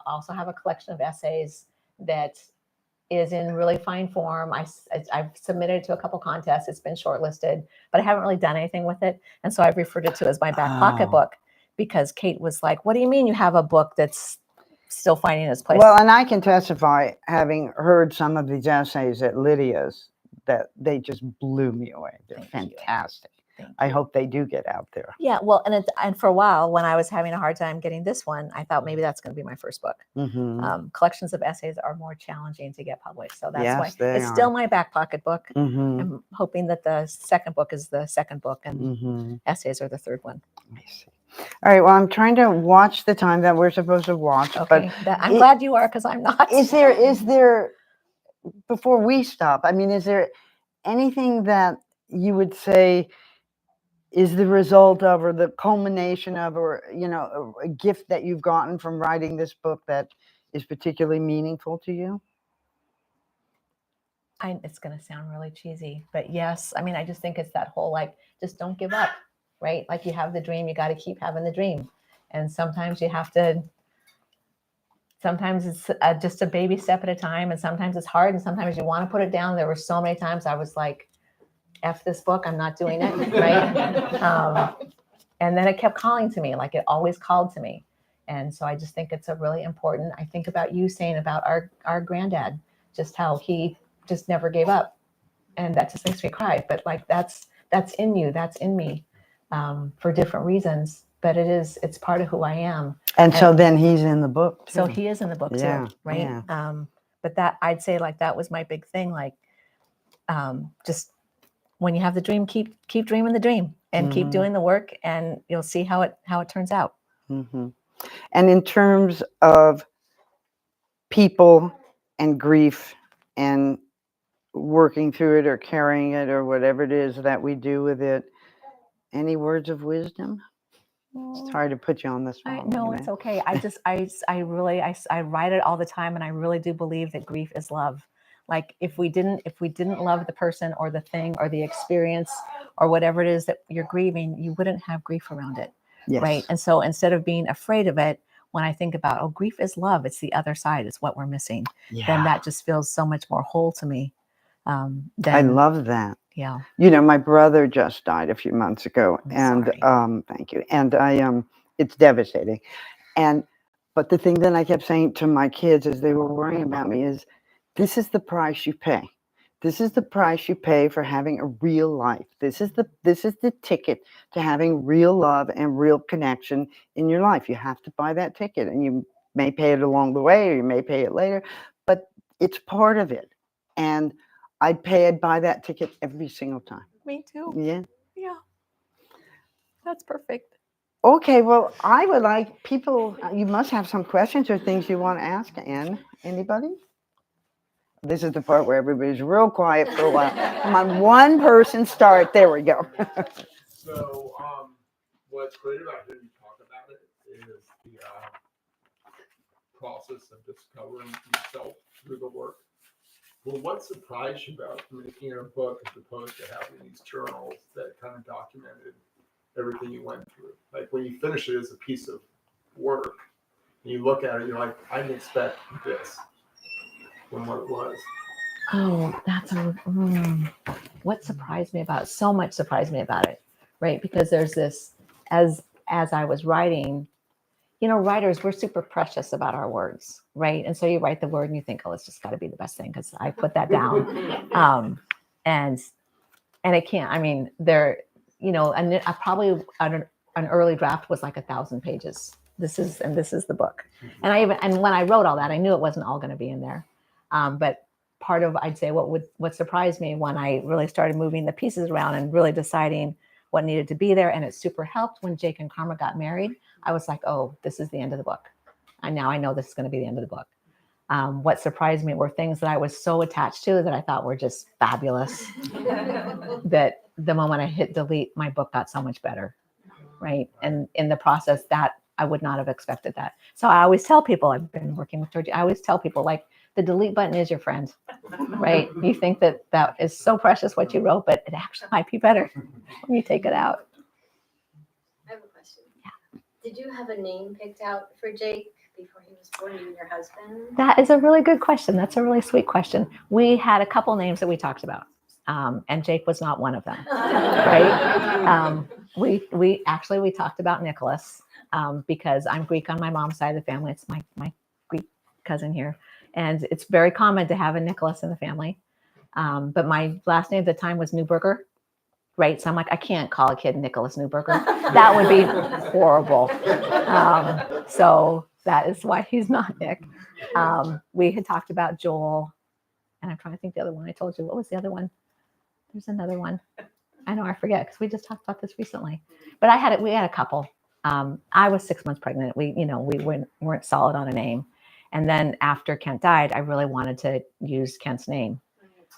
also have a collection of essays that is in really fine form. I've submitted to a couple contests. It's been shortlisted, but I haven't really done anything with it. And so I've referred it to as my back pocket book, because Kate was like, what do you mean you have a book that's still finding its place? Well, and I can testify, having heard some of these essays at Lydia's, that they just blew me away. They're fantastic. I hope they do get out there. Yeah, well, and for a while, when I was having a hard time getting this one, I thought maybe that's going to be my first book. Collections of essays are more challenging to get published, so that's why it's still my back pocket book. I'm hoping that the second book is the second book, and essays are the third one. I see. All right. Well, I'm trying to watch the time that we're supposed to watch. Okay, but I'm glad you are, because I'm not. Is there before we stop? I mean, is there anything that you would say is the result of, or the culmination of, or a gift that you've gotten from writing this book that is particularly meaningful to you? It's going to sound really cheesy, but yes. I mean, I just think it's that whole, like, just don't give up, right? Like, you have the dream, you got to keep having the dream. And sometimes you have to, sometimes it's just a baby step at a time. And sometimes it's hard. And sometimes you want to put it down. There were so many times I was like, F this book, I'm not doing it, right? And then it kept calling to me, like it always called to me. And so I just think it's a really important, I think about you saying about our granddad, just how he just never gave up. And that just makes me cry. But like, that's in you, that's in me, for different reasons. But it's part of who I am. And so then he's in the book too. So he is in the book too, right? Yeah. But that, I'd say, like, that was my big thing. Like, just when you have the dream, keep dreaming the dream, and keep doing the work, and you'll see how it turns out. And in terms of people and grief and working through it, or carrying it, or whatever it is that we do with it, any words of wisdom? It's hard to put you on the spot. No, it's okay. I really write it all the time, and I really do believe that grief is love. Like, if we didn't love the person or the thing or the experience or whatever it is that you're grieving, you wouldn't have grief around it. Yes. Right. And so instead of being afraid of it, when I think about, oh, grief is love, it's the other side, it's what we're missing, then Yeah, that just feels so much more whole to me. I Than, love that. yeah. You know, my brother just died a few months ago, I'm and sorry. thank you. And it's devastating. And but the thing that I kept saying to my kids as they were worrying about me is, this is the price you pay. This is the price you pay for having a real life. This is the ticket to having real love and real connection in your life. You have to buy that ticket, and you may pay it along the way, or you may pay it later, but it's part of it. And I'd buy that ticket every single time. Me too. Yeah. Yeah. That's perfect. Okay, well, I would like people, you must have some questions or things you want to ask Anne. Anybody? This is the part where everybody's real quiet for a while. Come on, one person start. There we go. So, what's great about hearing you talk about it is the process of discovering yourself through the work. Well, what surprised you about making a book as opposed to having these journals that kind of documented everything you went through? Like when you finish it as a piece of work, and you look at it, you're like, I didn't expect this from what it was. Oh, that's what surprised me about it? So much surprised me about it, right? Because there's this, as I was writing, writers, we're super precious about our words, right? And so you write the word and you think, oh, it's just got to be the best thing because I put that down. And it can't. I mean, and I probably an early draft was like 1,000 pages. This is the book. And when I wrote all that, I knew it wasn't all going to be in there. But part of, I'd say, what surprised me when I really started moving the pieces around and really deciding what needed to be there, and it super helped when Jake and Karma got married. I was like, oh, this is the end of the book. And now I know this is going to be the end of the book. What surprised me were things that I was so attached to that I thought were just fabulous that the moment I hit delete, my book got so much better, right? And in the process, that I would not have expected that. So I always tell people, I've been working with Georgie, I always tell people, like, the delete button is your friend, right? You think that is so precious what you wrote, but it actually might be better when you take it out. I have a question. Yeah. Did you have a name picked out for Jake before he was born, you and your husband? That is a really good question. That's a really sweet question. We had a couple names that we talked about, and Jake was not one of them, right? We talked about Nicholas because I'm Greek on my mom's side of the family. It's my Greek cousin here. And it's very common to have a Nicholas in the family. But my last name at the time was Newberger, right? So I'm like, I can't call a kid Nicholas Newberger. That would be horrible. So that is why he's not Nick. We had talked about Joel, and I'm trying to think the other one I told you. What was the other one? There's another one. I know, I forget because we just talked about this recently. But we had a couple. I was 6 months pregnant. We weren't solid on a name. And then after Kent died, I really wanted to use Kent's name.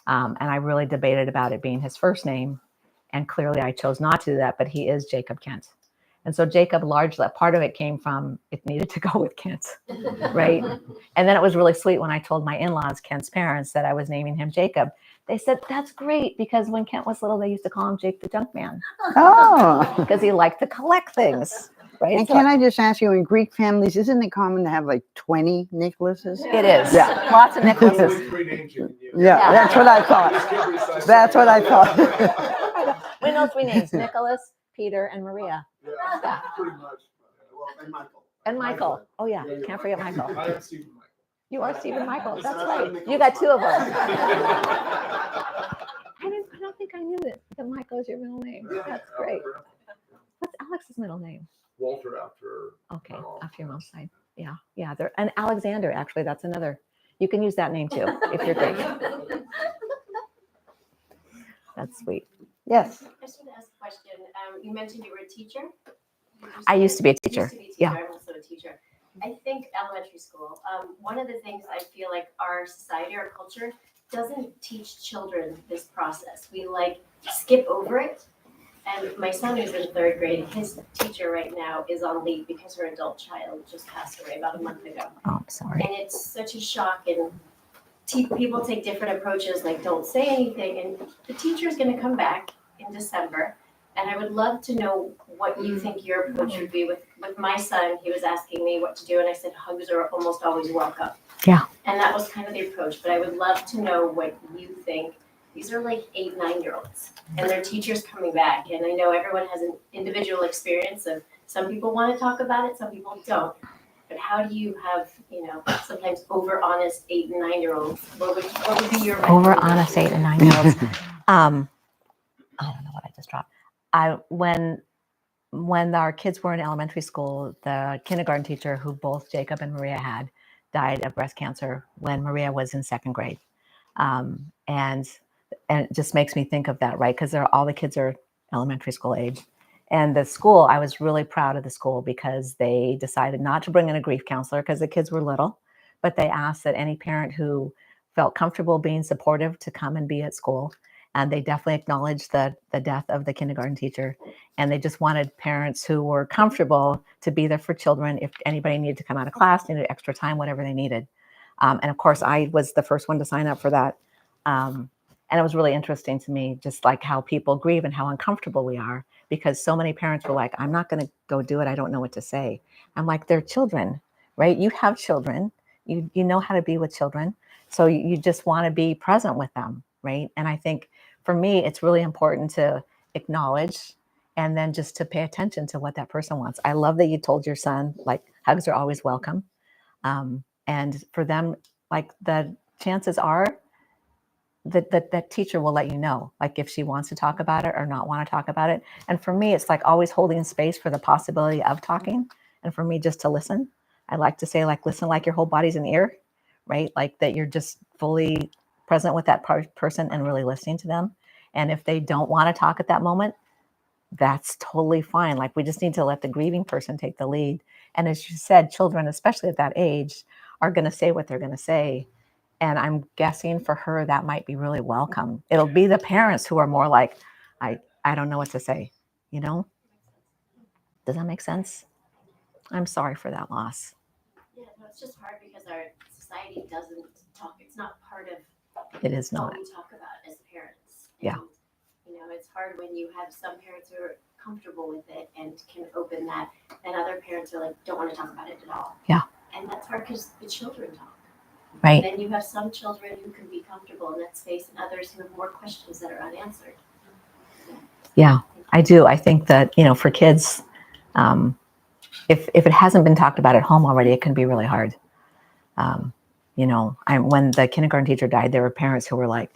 And I really debated about it being his first name. And clearly I chose not to do that, but he is Jacob Kent. And so Jacob, largely, part of it came from it needed to go with Kent, right? And then it was really sweet when I told my in-laws, Kent's parents, that I was naming him Jacob. They said, that's great, because when Kent was little, they used to call him Jake the Junk Man. Oh. Because he liked to collect things. Right. And can I just ask you, in Greek families, isn't it common to have like 20 Nicholases? It is. Yeah. Lots of Nicholases. Only 3 names you can use. Yeah, that's what I thought. That's what I thought. We know 3 names: Nicholas, Peter, and Maria. Yeah, pretty much. Well, and Michael. And Michael. Oh yeah, Yeah, can't forget Michael. I am Stephen Michael. You are Stephen Michael. It's That's not right. Nicholas You got 2 of them. Michael. I don't think I knew that Michael is your middle name. That's great. What's Alex's middle name? Walter, after. Okay, after your mom's side. Yeah. And Alexander, actually, that's another. You can use that name too if you're Greek. That's sweet. Yes. I just want to ask a question. You mentioned you were a teacher. I used to be a teacher. Yeah. I'm also a teacher. I think elementary school. One of the things I feel like our society, our culture, doesn't teach children this process. We skip over it. And my son, who's in 3rd grade, his teacher right now is on leave because her adult child just passed away about a month ago. Oh, I'm sorry. And it's such a shock. And people take different approaches, like don't say anything. And the teacher is going to come back in December. And I would love to know what you think your approach would be with with my son, he was asking me what to do, and I said hugs are almost always welcome. Yeah. And that was kind of the approach. But I would love to know what you think. These are like 8, 9-year-olds, and their teachers coming back. And I know everyone has an individual experience of some people want to talk about it, some people don't. But how do you have, sometimes over honest 8 and 9-year-olds? What would be your Over honest 8 and 9-year-olds. I don't know what I just dropped. When our kids were in elementary school, the kindergarten teacher who both Jacob and Maria had died of breast cancer when Maria was in 2nd grade. And it just makes me think of that, right? Because all the kids are elementary school age. And the school, I was really proud of the school because they decided not to bring in a grief counselor because the kids were little, but they asked that any parent who felt comfortable being supportive to come and be at school. And they definitely acknowledged the death of the kindergarten teacher. And they just wanted parents who were comfortable to be there for children if anybody needed to come out of class, needed extra time, whatever they needed. And of course, I was the first one to sign up for that. And it was really interesting to me, just like how people grieve and how uncomfortable we are, because so many parents were like, I'm not going to go do it. I don't know what to say. I'm like, they're children, right? You have children. You know how to be with children. So you just want to be present with them, right? And I think for me, it's really important to acknowledge and then just to pay attention to what that person wants. I love that you told your son, like, hugs are always welcome. And for them, like, the chances are that teacher will let you know, like, if she wants to talk about it or not want to talk about it. And for me, it's like always holding space for the possibility of talking. And for me, just to listen. I like to say, like, listen like your whole body's an ear, right? Like that you're just fully present with that person and really listening to them. And if they don't want to talk at that moment, that's totally fine. Like, we just need to let the grieving person take the lead. And as you said, children, especially at that age, are going to say what they're going to say. And I'm guessing for her, that might be really welcome. It'll be the parents who are more like, I don't know what to say, Does that make sense? I'm sorry for that loss. Yeah, no, it's just hard because our society doesn't talk. It's not part of It is what not. we talk about as parents. Yeah. And, it's hard when you have some parents who are comfortable with it and can open that, and other parents are like, don't want to talk about it at all. Yeah. And that's hard because the children talk. Right. And then you have some children who can be comfortable in that space and others who have more questions that are unanswered. Yeah, I do. I think that, for kids, if it hasn't been talked about at home already, it can be really hard. When the kindergarten teacher died, there were parents who were like,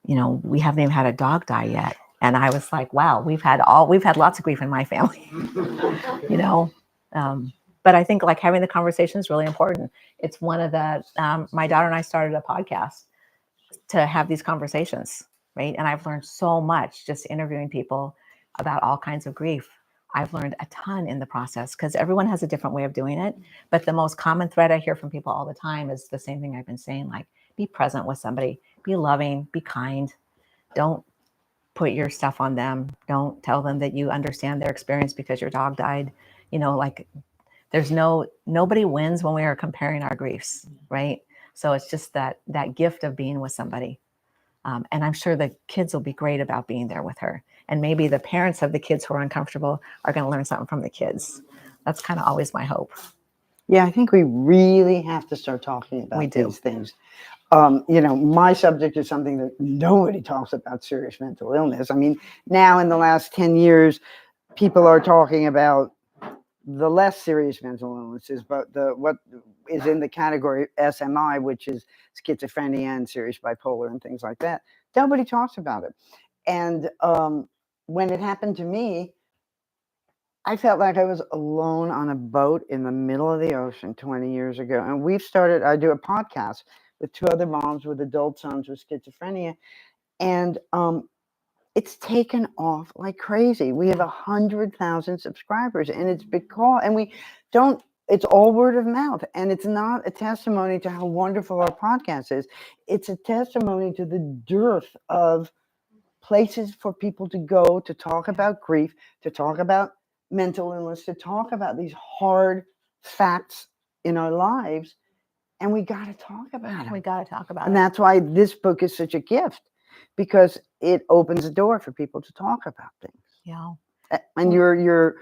we haven't even had a dog die yet. And I was like, wow, we've had lots of grief in my family, But I think, like, having the conversation is really important. It's one of the, my daughter and I started a podcast to have these conversations, right? And I've learned so much just interviewing people about all kinds of grief. I've learned a ton in the process because everyone has a different way of doing it. But the most common thread I hear from people all the time is the same thing I've been saying, like, be present with somebody, be loving, be kind. Don't put your stuff on them. Don't tell them that you understand their experience because your dog died. There's nobody wins when we are comparing our griefs, right? So it's just that gift of being with somebody. And I'm sure the kids will be great about being there with her. And maybe the parents of the kids who are uncomfortable are going to learn something from the kids. That's kind of always my hope. Yeah, I think we really have to start talking about these things. My subject is something that nobody talks about, serious mental illness. I mean, now in the last 10 years, people are talking about the less serious mental illnesses, but what is in the category SMI, which is schizophrenia and serious bipolar and things like that. Nobody talks about it. And when it happened to me, I felt like I was alone on a boat in the middle of the ocean 20 years ago. And I do a podcast with 2 other moms with adult sons with schizophrenia. And it's taken off like crazy. We have 100,000 subscribers, and it's all word of mouth. And it's not a testimony to how wonderful our podcast is. It's a testimony to the dearth of places for people to go to talk about grief, to talk about mental illness, to talk about these hard facts in our lives. And we got to talk about it. We got to talk about it. And that's why this book is such a gift, because it opens the door for people to talk about things. Yeah. And your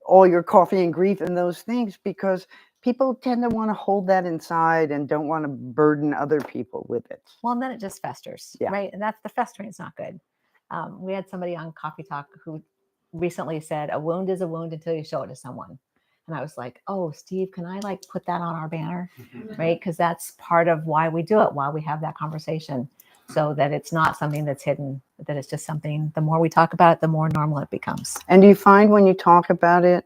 all your coffee and grief and those things, because people tend to want to hold that inside and don't want to burden other people with it. Well, and then it just festers, Yeah. right? And that's the festering is not good. We had somebody on Coffee Talk who recently said, a wound is a wound until you show it to someone. And I was like, oh, Steve, can I like put that on our banner, right? Because that's part of why we do it, why we have that conversation, so that it's not something that's hidden, that it's just something, the more we talk about it, the more normal it becomes. And do you find when you talk about it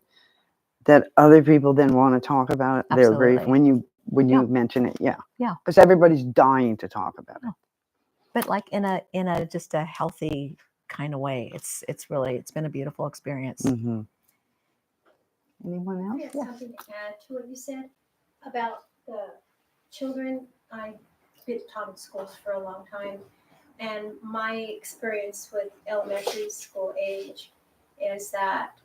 that other people then want to talk about their grief Absolutely. when you Yeah. mention it? Yeah. Yeah. Because everybody's dying to talk about it. But like in a just a healthy kind of way. It's been a beautiful experience. Mm-hmm. Anyone I else? have Yeah. something to add to what you said about the children. I've been taught in schools for a long time, and my experience with elementary school age is that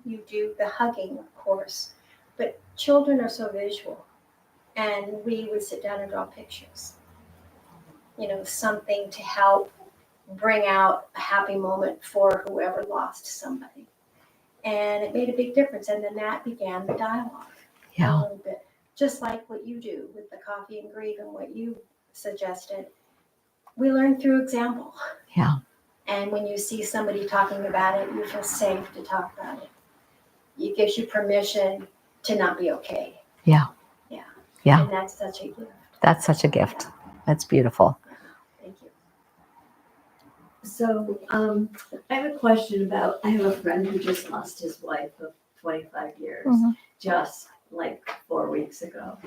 you do the hugging, of course, but children are so visual, and we would sit down and draw pictures. Something to help bring out a happy moment for whoever lost somebody. And it made a big difference. And then that began the dialogue a Yeah. little bit, just like what you do with the coffee and grief and what you suggested. We learn through example. Yeah. And when you see somebody talking about it, you feel safe to talk about it. It gives you permission to not be okay. Yeah. Yeah. Yeah. And that's such a gift. That's such a gift. That's beautiful. Thank you. So I have a question about, I have a friend who just lost his wife of 25 years, just like 4 weeks ago.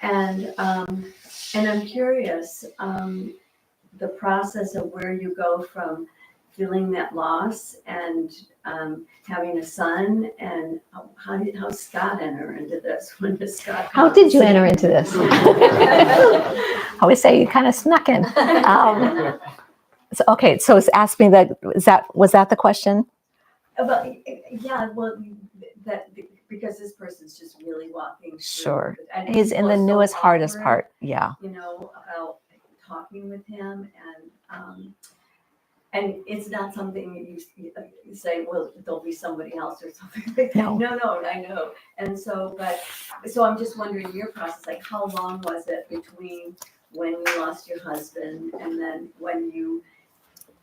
And I'm curious, the process of where you go from feeling that loss and having a son, and how Scott enter into this. When does Scott How did you enter into this? I always say you kind of snuck in. So it's asking was that the question? Well, yeah, well, that because this person's just really walking through. Sure. And He's in people the are so newest, hardest awkward, part. Yeah. About talking with him, and it's not something that you say, well, there'll be somebody else or something like that. No. No, I know. And so I'm just wondering your process, like how long was it between when you lost your husband and then when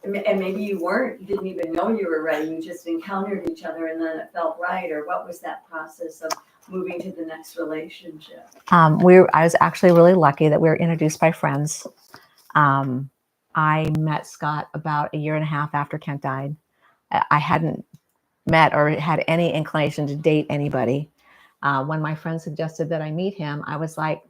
and maybe you didn't even know you were ready, you just encountered each other and then it felt right, or what was that process of moving to the next relationship? I was actually really lucky that we were introduced by friends. I met Scott about 1.5 years after Kent died. I hadn't met or had any inclination to date anybody. When my friend suggested that I meet him, I was like,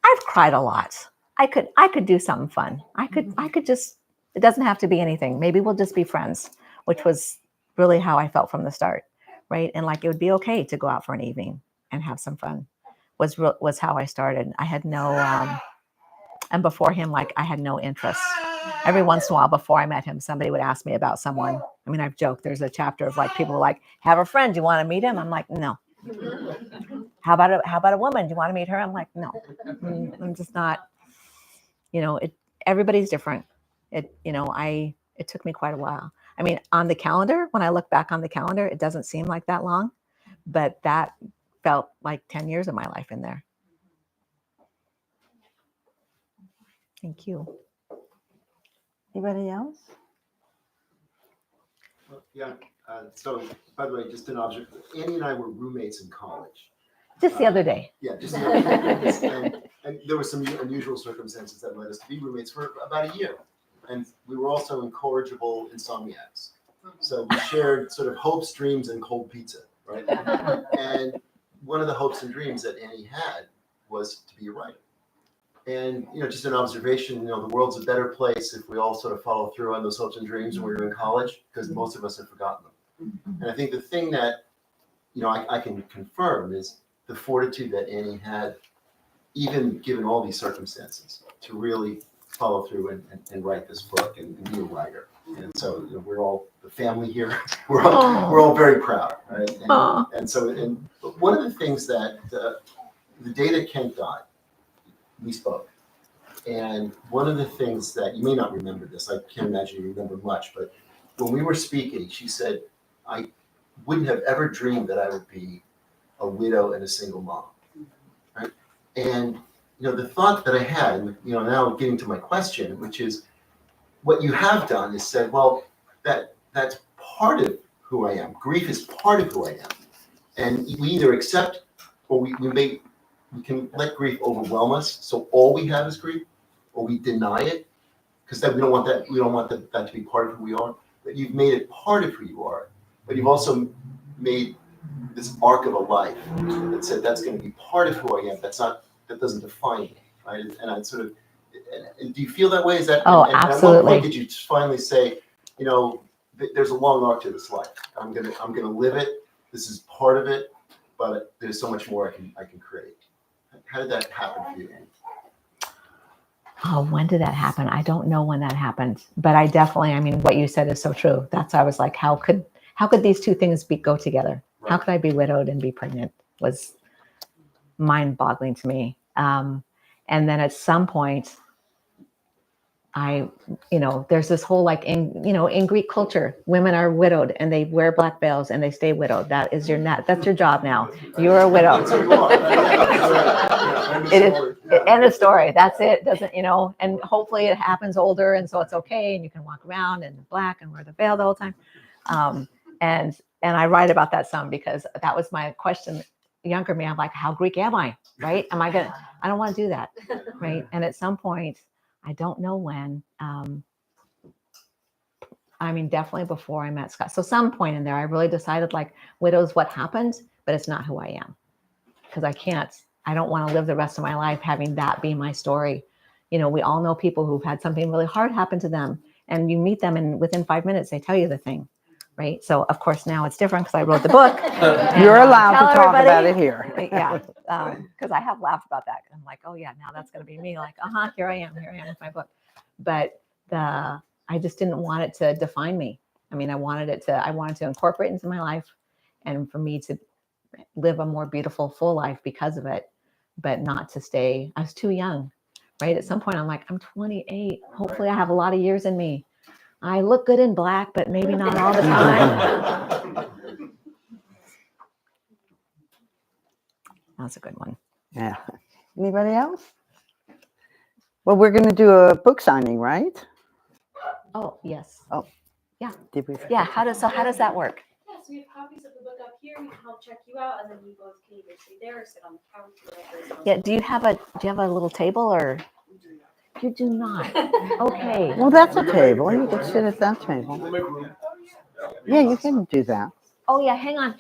I've cried a lot. I could do something fun. I could just, it doesn't have to be anything. Maybe we'll just be friends, which was really how I felt from the start, right? And like, it would be okay to go out for an evening and have some fun was how I started. I had no, and before him, like I had no interest. Every once in a while before I met him, somebody would ask me about someone. I mean, I've joked, there's a chapter of like, people were like, have a friend, do you want to meet him? I'm like, no. How about a woman? Do you want to meet her? I'm like, no. I'm just not, everybody's different. It took me quite a while. I mean, on the calendar, when I look back on the calendar, it doesn't seem like that long, but that felt like 10 years of my life in there. Thank you. Anybody else? Yeah. So, by the way, just an observation. Annie and I were roommates in college. Just the other day. Yeah, just the other day. And there were some unusual circumstances that led us to be roommates for about a year. And we were also incorrigible insomniacs. So we shared sort of hopes, dreams, and cold pizza, right? And one of the hopes and dreams that Annie had was to be a writer. And, just an observation, the world's a better place if we all sort of follow through on those hopes and dreams when we were in college, because most of us have forgotten them. And I think the thing that, I can confirm is the fortitude that Annie had, even given all these circumstances, to really follow through and write this book and be a writer. And so we're all the family here. We're all very proud, right? And one of the things that the day that Kent died, we spoke. And one of the things that you may not remember this, I can't imagine you remember much, but when we were speaking, she said, wouldn't have ever dreamed that I would be a widow and a single mom, right? And the thought that I had, and now getting to my question, which is, what you have done is said, well, that's part of who I am. Grief is part of who I am, and we either accept or we can let grief overwhelm us. So all we have is grief, or we deny it, because we don't want that. We don't want that to be part of who we are. But you've made it part of who you are. But you've also made this arc of a life that said that's going to be part of who I am. That doesn't define me, right? And I sort of. And do you feel that way? Is that? Oh, and at what absolutely. point did you finally say, there's a long arc to this life. I'm gonna live it. This is part of it, but there's so much more I can create. How did that happen for you, Annie? Oh, when did that happen? I don't know when that happened, but I definitely, I mean, what you said is so true. That's why I was like, how could these two things go together? Right. How could I be widowed and be pregnant? Was mind-boggling to me. And then at some point, there's this whole in Greek culture, women are widowed and they wear black veils and they stay widowed. That is that's your job now. You're a widow. End of story. That's it. Doesn't, and hopefully it happens older. And so it's okay. And you can walk around in black and wear the veil the whole time. And I write about that some because that was my question. Younger me, I'm like, how Greek am I? Right? I don't want to do that. Right. And at some point, I don't know when, definitely before I met Scott. So some point in there, I really decided widow's what happened, but it's not who I am. Because I don't want to live the rest of my life having that be my story. We all know people who've had something really hard happen to them and you meet them and within 5 minutes, they tell you the thing. Right. So of course now it's different because I wrote the book. You're allowed to talk everybody about it here. Yeah. Because I have laughed about that. I'm like, oh yeah, now that's going to be me. Here I am with my book. But I just didn't want it to define me. I wanted to incorporate it into my life and for me to live a more beautiful, full life because of it, but not to stay. I was too young, right? At some point I'm like, I'm 28. Hopefully I have a lot of years in me. I look good in black, but maybe not all the time. That's a good one. Yeah. Anybody else? Well, we're going to do a book signing, right? Oh, yes. Oh. Yeah. Did we? Yeah. How does that work? Yeah, so we have copies of the book up here. We can help check you out, and then you both can either stay there or sit on the counter. Yeah. Do you have a little table or? You do not. Okay. Well, that's a table. You can sit at that table. We'll make room. Yeah, you can do that. Oh yeah. Hang on.